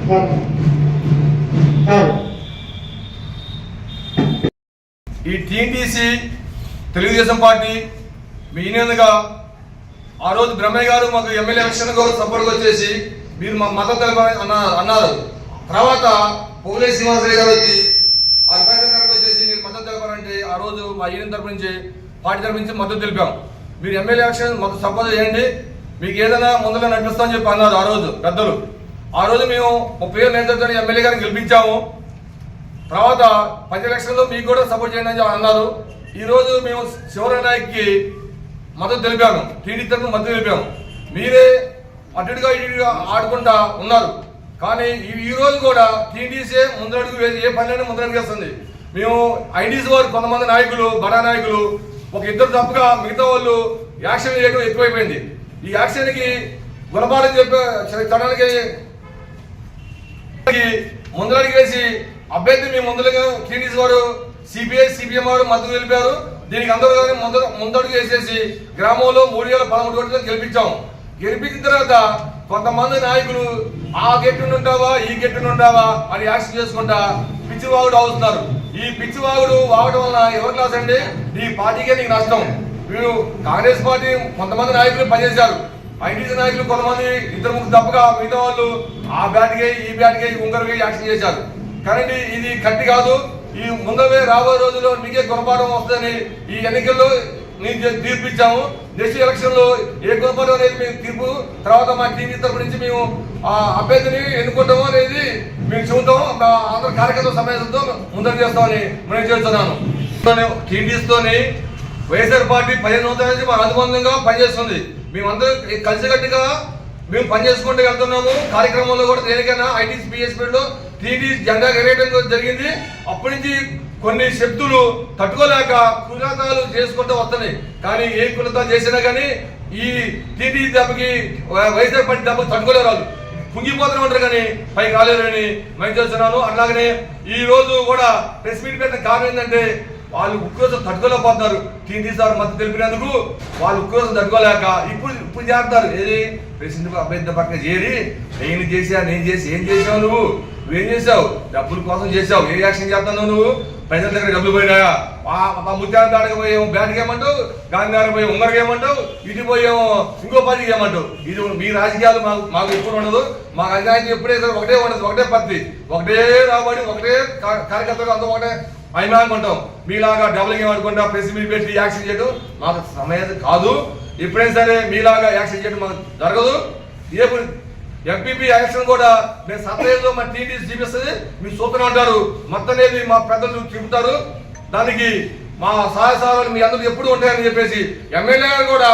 ఈ TNTC Telugu Desam party మీ యూనియన్గా ఆ రోజు బ్రహ్మయ్య గారు మాకు ఎమ్మెల్యే ఎలక్షన్ కూడా సపోర్ట్గా వచ్చేసి మీరు మా మద్దతు తెలపాలని అన్నారు. తర్వాత పోలే శ్రీనివాసరావు గారు వచ్చి ఆ గారికి వచ్చేసి మీరు మద్దతు తెలపాలంటే ఆ రోజు మా యూనియన్ తరఫు నుంచి పార్టీ తరఫు నుంచి మద్దతు తెలిపాం. మీరు ఎమ్మెల్యే ఎలక్షన్ మాకు సపోర్ట్ చేయండి, మీకు ఏదైనా ముందుగా నడిపిస్తామని చెప్పి అన్నారు ఆ రోజు పెద్దలు. ఆ రోజు మేము 30 ఏళ్ళ నేతృత్వాన్ని ఎమ్మెల్యే గారిని గెలిపించాము. తర్వాత 10 ఎలక్షన్లో మీకు కూడా సపోర్ట్ చేయండి అని అన్నారు. ఈరోజు మేము శివరాయనాయక్కి మద్దతు తెలిపాము, టీడీ తరఫున మద్దతు తెలిపాము. మీరే అటుగా ఇటుగా ఆడుకుంటా ఉన్నారు. కానీ ఈ రోజు కూడా టీడీసీ ముందడుగు ఏ పనిలోనే ముందడుగు వేస్తుంది. మేము ఐడీసీ వారు కొంతమంది నాయకులు బడా నాయకులు ఒక ఇద్దరు తప్పుగా మిగతా వాళ్ళు యాక్షన్ చేయడం ఎక్కువైపోయింది. ఈ యాక్షన్కి గుణపాఠం చెప్పడానికి ముందడుగు వేసి అభ్యర్థి మేము ముందుగా టీడీసీ వారు సిపిఐ సిపిఎం వారు మద్దతు తెలిపారు. దీనికి అందరూ కానీ ముందడుగు వేసేసి గ్రామంలో 3013 ఓట్లను గెలిపించాము. గెలిపించిన తర్వాత కొంతమంది నాయకులు ఆ గెట్టును ఉంటావా ఈ గెట్టును ఉంటావా అని యాక్షన్ చేసుకుంటా పిచ్చివాగుడు అవుతున్నారు. ఈ పిచ్చివాగుడు వాగడం వల్ల ఎవరు లాస్ అండి? ఈ పార్టీకే నీకు నష్టం. వీళ్ళు కాంగ్రెస్ పార్టీ కొంతమంది నాయకులు పనిచేశారు, ఐటీసీ నాయకులు కొంతమంది 2-3 తప్పగా మిగతా వాళ్ళు ఆ బ్యాట్కే ఈ బ్యాట్కే ఉంగరుగా యాక్షన్ చేశారు. కానీ ఇది కట్టి కాదు. ఈ ముందరే రాబోయే రోజుల్లో మీకే గుణపాఠం వస్తుందని ఈ ఎన్నికల్లో నేను తీర్పు ఇచ్చాము. నెక్స్ట్ ఎలక్షన్ లో ఏ గుణపాఠం అనేది మేము తీర్పు తర్వాత మా టీవీ తరపు నుంచి మేము ఆ అభ్యర్థిని ఎన్నుకుంటాము అనేది మేము చూద్దాము. అందరూ కార్యకర్తల సమావేశంతో ముందరు చేస్తామని నేను చేస్తున్నాను. టీడీసీతోని వైఎస్ఆర్ పార్టీ 15 సంవత్సరాల నుంచి మా అనుబంధంగా పనిచేస్తుంది. మేమందరం కలిసికట్టుగా మేము పనిచేసుకుంటూ వెళ్తున్నాము. కార్యక్రమంలో కూడా దేనికైనా ఐటీసీ పిఎస్పీలో టీడీ జెండా ఎగరేయడం జరిగింది. అప్పటి నుంచి కొన్ని శక్తులు తట్టుకోలేక కులతాలు చేసుకుంటూ వస్తున్నాయి. కానీ ఏ కులతాలు చేసినా కానీ ఈ టీడీ దెబ్బకి వైఎస్ఆర్ పార్టీ దెబ్బకి తట్టుకోలేరు. వాళ్ళు కుంగిపోతూనే ఉంటారు కానీ పైకి రాలేరని మేము చేస్తున్నాను. అలాగనే ఈ రోజు కూడా ప్రెస్ మీట్ పెట్టిన కారణం ఏంటంటే వాళ్ళు ఉక్రోజం తట్టుకోలేకపోతున్నారు. టీడీ సార్ మద్దతు తెలిపినందుకు వాళ్ళు ఉక్రోజం తట్టుకోలేక ఇప్పుడు చేస్తారు. ఏది ప్రెసిడెంట్ అభ్యర్థి పక్కన చేరి నేను చేసి ఏం చేసావు నువ్వేం చేసావు? డబ్బుల కోసం చేసావు. ఏ యాక్షన్ చేస్తున్నావు నువ్వు? ప్రజల దగ్గర డబ్బులు పోయినాయా? ముత్యాల దాడికి పోయేమో బ్యాట్కి ఏమంటావు, గాంధీ పోయి ఉంగరకి ఏమంటావు, ఇటు పోయేమో ఇంకో పార్టీకి ఏమంటావు. ఇది మీ రాజకీయాలు మాకు ఎప్పుడు ఉండదు. మా రాజకీయానికి ఎప్పుడైతే ఒకటే ఉండదు, ఒకటే పద్ధతి, ఒకటే రాబడి, ఒకటే కార్యకర్తలు అందరూ ఒకటే అభిమానుకుంటాం. మీలాగా డబ్బులు ఏమనుకుంటా ప్రెస్ మీట్ పెట్టి యాక్షన్ చేయడం మాకు సమయం కాదు. ఎప్పుడైనా సరే మీలాగా యాక్షన్ చేయడం మాకు జరగదు. ఎంపీపీ ఎలక్షన్ కూడా మేము సపరేట్గా మా టీడీసీ చూపిస్తుంది. మీరు చూస్తూనే ఉంటారు. మొత్తం అనేది మా పెద్దలు చెబుతారు. దానికి మా సహాయ సహాయాలు మీ అందరూ ఎప్పుడు ఉంటాయని చెప్పేసి ఎమ్మెల్యే కూడా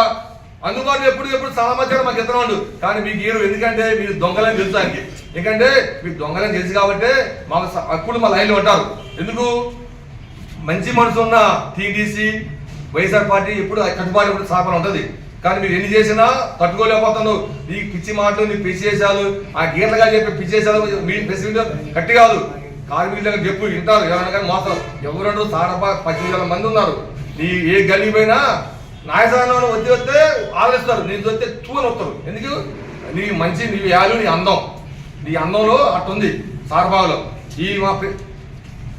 అందుబాటులో ఎప్పుడు సమాచారం మాకు ఇతర ఉండు. కానీ మీకు ఈరు ఎందుకంటే మీరు దొంగలని తెలుసానికి. ఎందుకంటే మీకు దొంగలని తెలుసు కాబట్టి మాకు అప్పుడు మా లైన్లో ఉంటారు. ఎందుకు? మంచి మనసు ఉన్న టీడీసీ వైఎస్ఆర్ పార్టీ ఎప్పుడు కట్టుబాటు ఎప్పుడు సాపన ఉంటుంది. కానీ మీరు ఎన్ని చేసినా తట్టుకోలేకపోతున్నావు. నీ పిచ్చి మాటలు, నీ పిచ్చి చేసాలు, ఆ గీతలుగా చెప్పి పిచ్చి చేసాలు మీ ప్రెసిడెంట్ కట్టి కాదు. కార్మికులుగా చెప్పు వింటారు. ఎవరైనా కానీ మోసం ఎవరంటూ 18,000 మంది ఉన్నారు. నీ ఏ గల్లీ పోయినా నాయసానం వస్తే ఆలోచిస్తారు. నేను వస్తే చూని వస్తారు. ఎందుకు? నీ మంచి నీ వ్యాల్యూ, నీ అందంలో అట్టుంది సారబాగులో. ఈ మా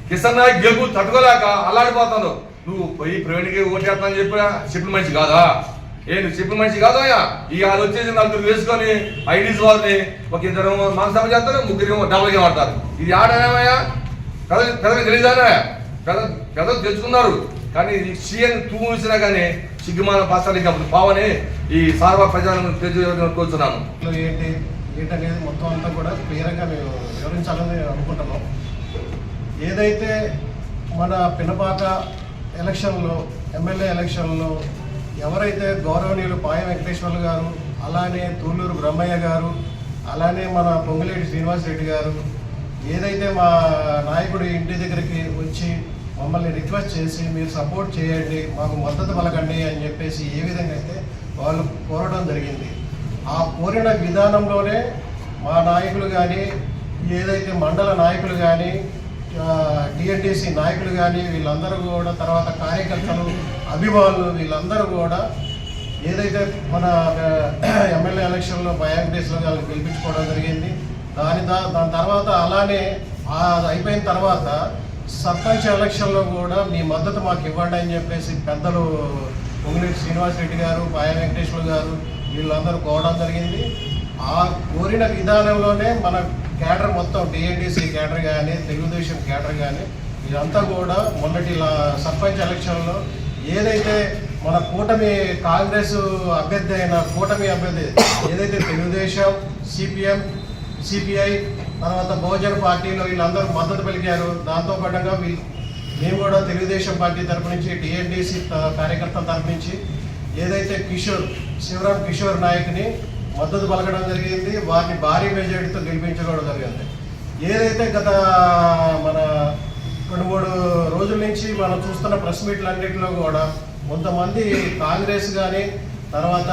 కిషన్ నాయక్ గెలుపు తట్టుకోలేక అల్లాడిపోతాను. నువ్వు పోయి ప్రైవేట్కి ఓటేస్తానని చెప్పిన మనిషి కాదా? నువ్వు చెప్పిన మనిషి కాదయ్యా. ఈ వాళ్ళు వచ్చేసి 4 వేసుకొని ఐడీస్ వారిని ఒక 2 మనసభ చేస్తారు, 3 డబ్బులుగా వాడతారు. ఇది ఆడమయ్యా? పెద్దలు తెలియదానా? పెద్దలు తెచ్చుకున్నారు. కానీ సీఎన్ చూసినా కానీ సిగ్గుమాన పాసాలి పావని ఈ సార్వ ప్రజలను తెలుసుకుంటున్నాను. ఏంటనేది మొత్తం అంతా కూడా క్లియర్గా మేము వివరించాలని అనుకుంటున్నాం. ఏదైతే మన పినపాక ఎలక్షన్లో ఎమ్మెల్యే ఎలక్షన్లో ఎవరైతే గౌరవనీయులు పాయ వెంకటేశ్వర్లు గారు, అలానే తూళ్ళూరు బ్రహ్మయ్య గారు, అలానే మన పొంగులేటి శ్రీనివాసరెడ్డి గారు ఏదైతే మా నాయకుడి ఇంటి దగ్గరికి వచ్చి మమ్మల్ని రిక్వెస్ట్ చేసి మీరు సపోర్ట్ చేయండి, మాకు మద్దతు పలకండి అని చెప్పేసి ఏ విధంగా అయితే వాళ్ళు కోరడం జరిగింది. ఆ కోరిన విధానంలోనే మా నాయకులు కానీ, ఏదైతే మండల నాయకులు కానీ, టీఎన్టీసీ నాయకులు కానీ వీళ్ళందరూ కూడా, తర్వాత కార్యకర్తలు, అభిమానులు వీళ్ళందరూ కూడా ఏదైతే మన ఎమ్మెల్యే ఎలక్షన్లో పాయ వెంకటేశ్వర్లు గారిని గెలిపించుకోవడం జరిగింది. దాని తర్వాత అలానే అయిపోయిన తర్వాత సర్పంచ్ ఎలక్షన్లో కూడా మీ మద్దతు మాకు ఇవ్వండి అని చెప్పేసి పెద్దలు పొంగిరెడ్డి శ్రీనివాసరెడ్డి గారు, పాయ వెంకటేశ్వర గారు వీళ్ళందరూ కోవడం జరిగింది. ఆ కోరిన విధానంలోనే మన క్యాడర్ మొత్తం టీఎన్టీసీ క్యాడర్ కానీ, తెలుగుదేశం క్యాడర్ కానీ ఇదంతా కూడా మొన్నటి సర్పంచ్ ఎలక్షన్లో ఏదైతే మన కూటమి కాంగ్రెస్ అభ్యర్థి అయిన కూటమి అభ్యర్థి ఏదైతే తెలుగుదేశం, సిపిఎం, సిపిఐ తర్వాత బహుజన పార్టీలో వీళ్ళందరూ మద్దతు పలికారు. దాంతో పాటుగా మేము కూడా తెలుగుదేశం పార్టీ తరపు నుంచి టీఎన్టీసీ కార్యకర్తల తరపు నుంచి ఏదైతే శివరాం కిషోర్ నాయక్ని మద్దతు పలకడం జరిగింది. వారిని భారీ మెజారిటీతో గెలిపించుకోవడం జరిగింది. ఏదైతే గత మన 2-3 రోజుల నుంచి మనం చూస్తున్న ప్రెస్ మీట్లన్నింటిలో కూడా కొంతమంది కాంగ్రెస్ కానీ తర్వాత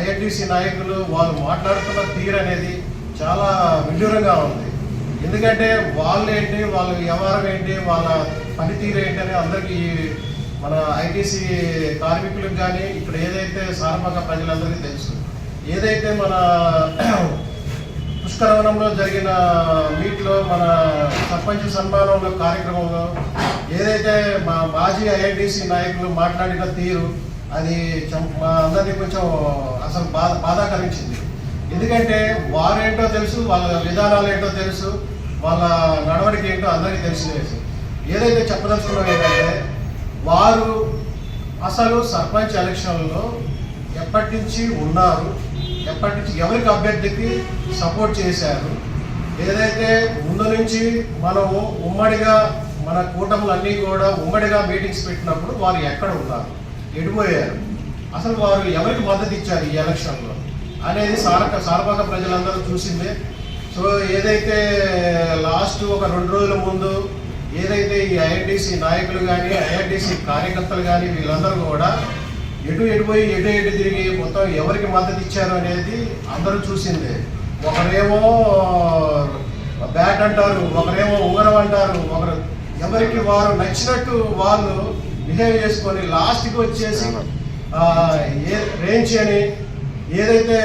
ఐఎన్టీసీ నాయకులు వాళ్ళు మాట్లాడుతున్న తీరు అనేది చాలా విడ్డూరంగా ఉంది. ఎందుకంటే వాళ్ళు ఏంటి, వాళ్ళ వ్యవహారం ఏంటి, వాళ్ళ పనితీరు ఏంటి అని అందరికీ మన ఐటీసీ కార్మికులకు కానీ ఇక్కడ ఏదైతే సారపాక ప్రజలందరికీ తెలుసు. ఏదైతే మన పుష్కరవనంలో జరిగిన మీట్లో మన సర్పంచ్ సన్మానంలో కార్యక్రమంలో ఏదైతే మా మాజీ ఐఎన్టీసీ నాయకులు మాట్లాడిన తీరు అది మా అందరినీ కొంచెం అసలు బాధాకరించింది. ఎందుకంటే వారేంటో తెలుసు, వాళ్ళ విధానాలు ఏంటో తెలుసు, వాళ్ళ నడవడిక ఏంటో అందరికీ తెలిసినది. ఏదైతే చెప్పదలుచుకున్నాం ఏంటంటే వారు అసలు సర్పంచ్ ఎలక్షన్లో ఎప్పటి నుంచి ఉన్నారు, ఎప్పటి నుంచి ఎవరికి అభ్యర్థికి సపోర్ట్ చేశారు, ఏదైతే ముందు నుంచి మనము ఉమ్మడిగా మన కూటములన్నీ కూడా ఉమ్మడిగా మీటింగ్స్ పెట్టినప్పుడు వారు ఎక్కడ ఉన్నారు, ఎడిపోయారు, అసలు వారు ఎవరికి మద్దతు ఇచ్చారు ఈ ఎలక్షన్లో అనేది సారపాక ప్రజలందరూ చూసిందే. సో ఏదైతే లాస్ట్ ఒక 2 రోజుల ముందు ఏదైతే ఈ ఐఎన్టీసీ నాయకులు కానీ ఐఎన్టీసీ కార్యకర్తలు కానీ వీళ్ళందరూ కూడా ఎటుపోయి ఎటు తిరిగి మొత్తం ఎవరికి మద్దతు ఇచ్చారు అనేది అందరూ చూసిందే. ఒకరేమో బ్యాట్ అంటారు, ఒకరేమో ఉంగరం అంటారు, ఒకరు ఎవరికి వారు నచ్చినట్టు వాళ్ళు బిహేవ్ చేసుకొని లాస్ట్కి వచ్చేసి రేంజ్ అని ఏదైతే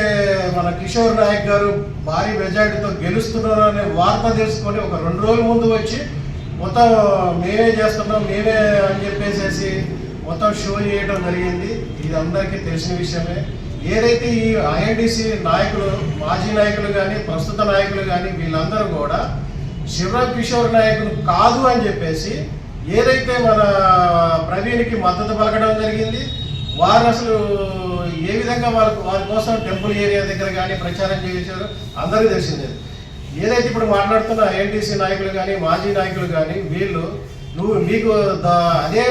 మన కిషోర్ నాయక్ గారు భారీ మెజారిటీతో గెలుస్తున్నారు అనే వార్త తెలుసుకొని ఒక 2 రోజుల ముందు వచ్చి మొత్తం మేమే చేస్తున్నాం మేమే అని చెప్పేసి మొత్తం షో చేయడం జరిగింది. ఇది అందరికీ తెలిసిన విషయమే. ఏదైతే ఈ ఐఎన్టీసీ నాయకులు, మాజీ నాయకులు కానీ ప్రస్తుత నాయకులు కానీ వీళ్ళందరూ కూడా శివరాం కిషోర్ నాయకులు కాదు అని చెప్పేసి ఏదైతే మన ప్రవీణ్కి మద్దతు పలకడం జరిగింది. వారు అసలు ఏ విధంగా వారి కోసం టెంపుల్ ఏరియా దగ్గర కానీ ప్రచారం చేశారు అందరికీ తెలిసిందే. ఏదైతే ఇప్పుడు మాట్లాడుతున్న ఐఎన్టీసీ నాయకులు కానీ మాజీ నాయకులు కానీ వీళ్ళు మీకు అదే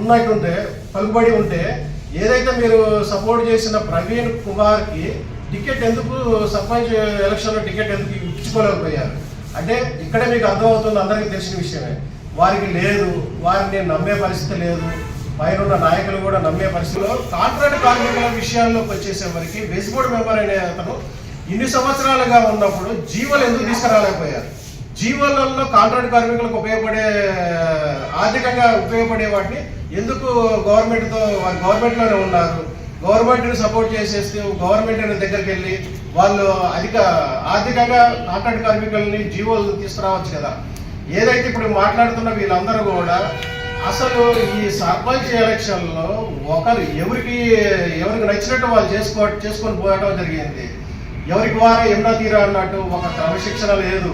ఉన్నట్టుంటే పలుకుబడి ఉంటే ఏదైతే మీరు సపోర్ట్ చేసిన ప్రవీణ్ కుమార్కి టికెట్ ఎందుకు సర్పంచ్ ఎలక్షన్లో టికెట్ ఎందుకు ఇచ్చుకోలేకపోయారు అంటే ఇక్కడే మీకు అర్థమవుతుంది, అందరికీ తెలిసిన విషయమే. వారికి లేదు, వారిని నమ్మే పరిస్థితి లేదు, పైన నాయకులు కూడా నమ్మే పరిస్థితిలో కాంట్రాక్ట్ కార్మికుల విషయాల్లోకి వచ్చేసేవరికి బేస్బోర్డ్ మెంబర్ అనే అతను ఇన్ని సంవత్సరాలుగా ఉన్నప్పుడు జీవోలు ఎందుకు తీసుకురాలేకపోయారు? జీవోలలో కాంట్రాక్ట్ కార్మికులకు ఉపయోగపడే ఆర్థికంగా ఉపయోగపడే వాటిని ఎందుకు గవర్నమెంట్లోనే ఉన్నారు? గవర్నమెంట్ని సపోర్ట్ చేసేస్తే గవర్నమెంట్ దగ్గరికి వెళ్ళి వాళ్ళు ఆర్థికంగా కాంట్రాక్ట్ కార్మికులని జీవోలు తీసుకురావచ్చు కదా. ఏదైతే ఇప్పుడు మాట్లాడుతున్న వీళ్ళందరూ కూడా అసలు ఈ సర్పంచ్ ఎలక్షన్లో ఎవరికి నచ్చినట్టు వాళ్ళు చేసుకొని పోవడం జరిగింది. ఎవరికి వారే ఎన్నో తీరా అన్నట్టు ఒక క్రమశిక్షణ లేదు,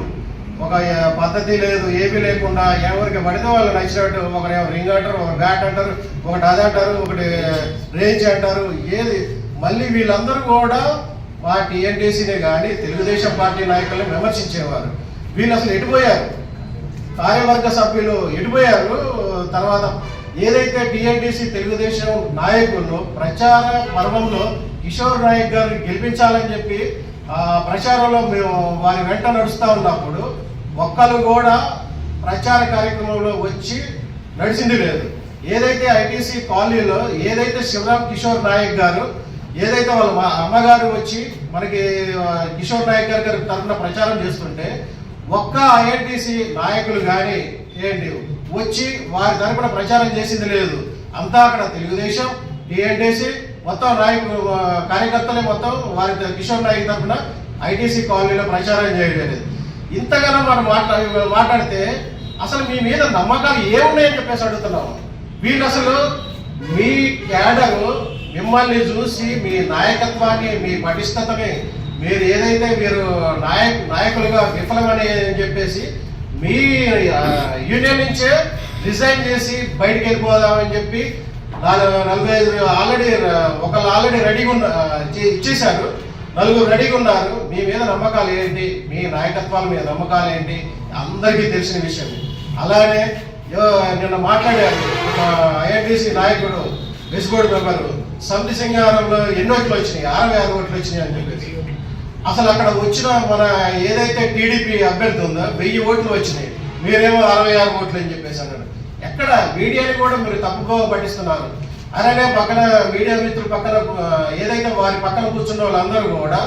ఒక పద్ధతి లేదు, ఏమీ లేకుండా ఎవరికి పడితే వాళ్ళు నచ్చినట్టు ఒకరేమో రింగ్ అంటారు, ఒక బ్యాట్ అంటారు, ఒకటి అది అంటారు, ఒకటి రేంజ్ అంటారు. ఏది మళ్ళీ వీళ్ళందరూ కూడా మా టీఎన్టీసీనే కానీ తెలుగుదేశం పార్టీ నాయకులను విమర్శించేవారు. వీళ్ళు అసలు ఎటుపోయారు? కార్యవర్గ సభ్యులు ఎటుపోయారు? తర్వాత ఏదైతే టీఎన్టీసీ తెలుగుదేశం నాయకులు ప్రచార పర్వంలో కిషోర్ నాయక్ గారు గెలిపించాలని చెప్పి ప్రచారంలో మేము వారి వెంట నడుస్తూ ఉన్నప్పుడు ఒక్కరు కూడా ప్రచార కార్యక్రమంలో వచ్చి నడిచింది లేదు. ఏదైతే ఐటీసీ కాలనీలో ఏదైతే శివరాం కిషోర్ నాయక్ గారు ఏదైతే వాళ్ళ అమ్మగారు వచ్చి మనకి కిషోర్ నాయక్ గారి తరఫున ప్రచారం చేస్తుంటే ఒక్క ఐఎన్టీసీ నాయకులు కానీ ఏంటి వచ్చి వారి తరఫున ప్రచారం చేసింది లేదు. అంతా అక్కడ తెలుగుదేశం టీఎన్టీసీ మొత్తం నాయకులు కార్యకర్తలే మొత్తం వారి కిషోర్ నాయక్ తరఫున ఐటీసీ కాలనీలో ప్రచారం చేయలేదు. ఇంతగానో మనం మాట్లాడితే అసలు మీ మీద నమ్మకాలు ఏమున్నాయని చెప్పేసి అడుగుతున్నాము. వీళ్ళు అసలు మీ క్యాడరు మిమ్మల్ని చూసి మీ నాయకత్వాన్ని, మీ పటిష్టతని, మీరు ఏదైతే మీరు నాయకులుగా విఫలమని చెప్పేసి మీ యూనియన్ నుంచే రిజైన్ చేసి బయటికి వెళ్ళిపోదామని చెప్పి 45 ఆల్రెడీ రెడీగా ఇచ్చేశారు. 4 రెడీగా ఉన్నారు. మీ మీద నమ్మకాలు ఏంటి, మీ నాయకత్వాల మీద నమ్మకాలు ఏంటి అందరికీ తెలిసిన విషయం. అలానే నిన్న మాట్లాడారు ఒక ఐఎన్టీసీ నాయకుడు, బెస్బోర్డు మెంబరు, సమితి సింగారంలో ఎన్ని ఓట్లు వచ్చినాయి, 66 ఓట్లు వచ్చినాయి అని చెప్పేసి. అసలు అక్కడ వచ్చిన మన ఏదైతే టీడీపీ అభ్యర్థి ఉందో 1000 ఓట్లు వచ్చినాయి, మీరేమో 66 ఓట్లు అని చెప్పేసి అన్నాడు. ఎక్కడ మీడియాని కూడా మీరు తప్పుగా పట్టిస్తున్నారు. అలానే పక్కన మీడియా మిత్రులు పక్కన ఏదైతే వారి పక్కన కూర్చున్న వాళ్ళందరూ కూడా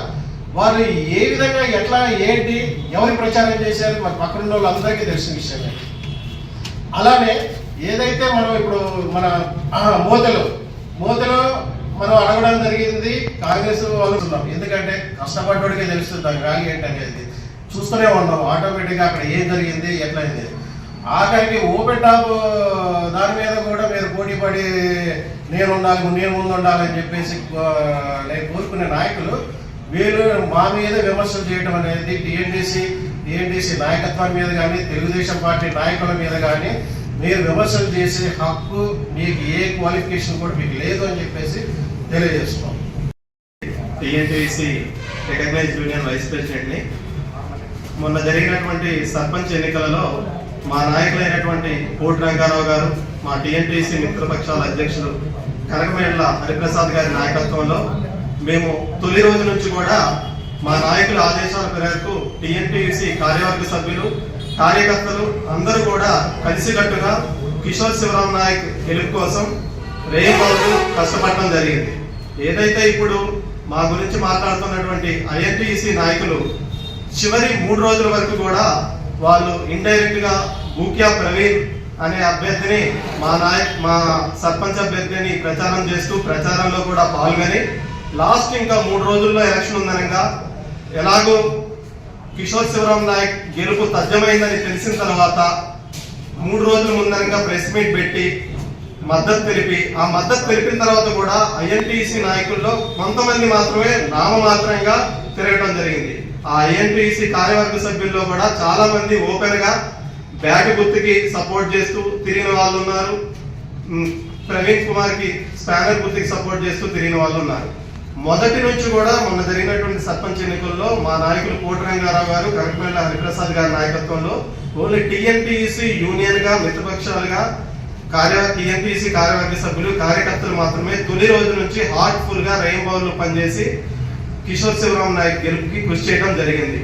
వారు ఏ విధంగా ఎట్లా ఏంటి ఎవరి ప్రచారం చేశారు మరి పక్కన ఉన్న వాళ్ళందరికీ తెలిసిన విషయమే. అలానే ఏదైతే మనం ఇప్పుడు మన మోతలో మనం అడగడం జరిగింది, కాంగ్రెస్ వాళ్ళు ఉన్నాం. ఎందుకంటే కష్టపడ్డోడికే తెలుస్తుంది దాని వాల్యూ ఏంటనేది. చూస్తూనే ఉన్నాం ఆటోమేటిక్గా అక్కడ ఏం జరిగింది ఎట్లా అయింది. ఆఖరికి ఓపెన్ టాప్ దాని మీద కూడా మీరు పోటీ పడి నేను ముందు ఉండాలని చెప్పేసి నేను కోరుకునే నాయకులు వీళ్ళు మా మీద విమర్శలు చేయడం అనేది టీఎన్టీసీ నాయకత్వం మీద కానీ తెలుగుదేశం పార్టీ నాయకుల మీద కానీ మీరు విమర్శలు చేసే హక్కు మీకు ఏ క్వాలిఫికేషన్ కూడా మీకు లేదు అని చెప్పేసి తెలియజేస్తున్నాం. టీఎన్టీసీ రికగ్నైజ్డ్ యూనియన్ వైస్ ప్రెసిడెంట్ని. మొన్న జరిగినటువంటి సర్పంచ్ ఎన్నికలలో మా నాయకులైనటువంటి కోటి రంగారావు గారు, మా టీఎన్టీసీ మిత్రపక్షాల అధ్యక్షులు కనకమేళ్ల హరిప్రసాద్ గారి నాయకత్వంలో మేము తొలి రోజు నుంచి కూడా మా నాయకుల ఆదేశాల మేరకు టీఎన్టీసీ కార్యవర్గ సభ్యులు, కార్యకర్తలు అందరూ కూడా కలిసికట్టుగా కిషోర్ శివరాం నాయక్ గెలుపు కోసం రేపౌలు కష్టపడడం జరిగింది. ఏదైతే ఇప్పుడు మా గురించి మాట్లాడుతున్నటువంటి ఐఎన్టీసీ నాయకులు చివరి 3 రోజుల వరకు కూడా వాళ్ళు ఇండైరెక్ట్ గా బూక్యా ప్రవీణ్ అనే అభ్యర్థిని మా సర్పంచ్ అభ్యర్థిని ప్రచారం చేస్తూ ప్రచారంలో కూడా పాల్గొని లాస్ట్ ఇంకా 3 రోజుల్లో ఎలక్షన్ ఉందనగా ఎలాగో కిషోర్ శివరాం నాయక్ గెలుపు తథ్యమైందని తెలిసిన తర్వాత 3 రోజుల ముందరంగా ప్రెస్ మీట్ పెట్టి మద్దతు తెలిపిన తర్వాత కూడా ఐఎన్టీసీ నాయకుల్లో కొంతమంది మాత్రమే నామమాత్రంగా తిరగడం జరిగింది. ఆ ఐఎన్టీసీ కార్యవర్గ సభ్యుల్లో కూడా చాలా మంది ఓపెన్ గా బ్యాట్ గుర్తుకి సపోర్ట్ చేస్తూ తిరిగిన వాళ్ళు ఉన్నారు. ప్రవీణ్ కుమార్ కి స్పానర్ గుర్తుకి సపోర్ట్ చేస్తూ తిరిగిన వాళ్ళు ఉన్నారు. మొదటి నుంచి కూడా మొన్న జరిగినటువంటి సర్పంచ్ ఎన్నికల్లో మా నాయకులు కోటి రంగారావు గారు, కనకమేళ్ల హరిప్రసాద్ గారి నాయకత్వంలో ఓన్లీ టీఎన్టీసీ యూనియన్ గా మిత్రపక్షాలుగా టీఎన్టీసీ కార్యవర్గ సభ్యులు, కార్యకర్తలు మాత్రమే తొలి రోజు నుంచి హార్ట్ఫుల్ గా రెయిన్బోలు పనిచేసి కిషోర్ శివరాం నాయక్ గెలుపుకి కృషి చేయడం జరిగింది.